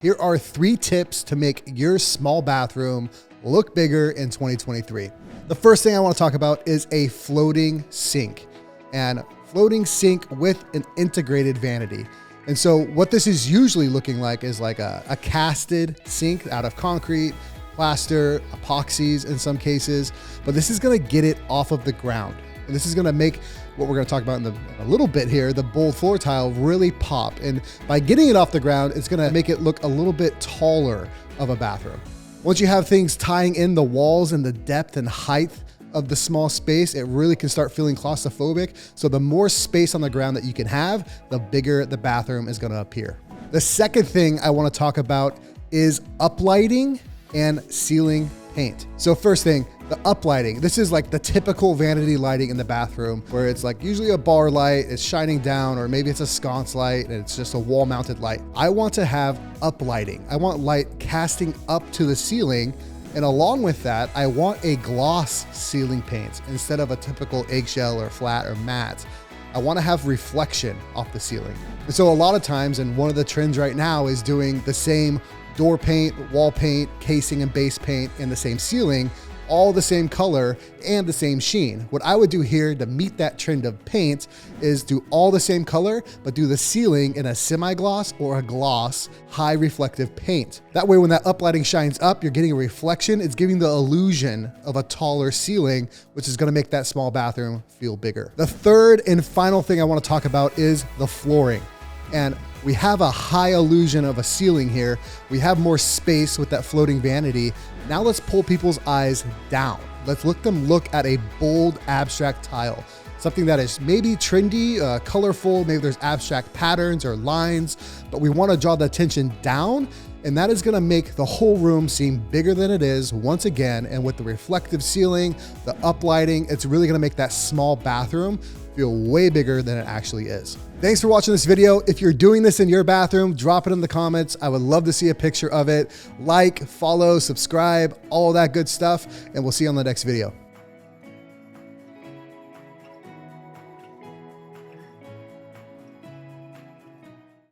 Here are 3 tips to make your small bathroom look bigger in 2023. The first thing I want to talk about is a floating sink, and floating sink with an integrated vanity. And so what this is usually looking like is like a casted sink out of concrete, plaster, epoxies in some cases, but this is going to get it off of the ground. And this is going to make what we're going to talk about in a little bit here, the bold floor tile, really pop. And by getting it off the ground, it's going to make it look a little bit taller of a bathroom. Once you have things tying in the walls and the depth and height of the small space, it really can start feeling claustrophobic. So the more space on the ground that you can have, the bigger the bathroom is going to appear. The second thing I want to talk about is uplighting and ceiling paint. So first thing, the uplighting. This is like the typical vanity lighting in the bathroom where it's like usually a bar light, it's shining down, or maybe it's a sconce light and it's just a wall mounted light. I want to have uplighting. I want light casting up to the ceiling. And along with that, I want a gloss ceiling paint instead of a typical eggshell or flat or matte. I want to have reflection off the ceiling. And so a lot of times, and one of the trends right now is doing the same door paint, wall paint, casing and base paint in the same ceiling, all the same color and the same sheen. What I would do here to meet that trend of paint is do all the same color, but do the ceiling in a semi-gloss or a gloss, high reflective paint. That way, when that uplighting shines up, you're getting a reflection. It's giving the illusion of a taller ceiling, which is gonna make that small bathroom feel bigger. The third and final thing I wanna talk about is the flooring. And we have a high illusion of a ceiling here. We have more space with that floating vanity. Now let's pull people's eyes down. Let's let them look at a bold abstract tile. Something that is maybe trendy, colorful, maybe there's abstract patterns or lines, but we wanna draw the attention down, and that is gonna make the whole room seem bigger than it is once again. And with the reflective ceiling, the uplighting, it's really gonna make that small bathroom feel way bigger than it actually is. Thanks for watching this video. If you're doing this in your bathroom, drop it in the comments. I would love to see a picture of it. Like, follow, subscribe, all that good stuff, and we'll see you on the next video.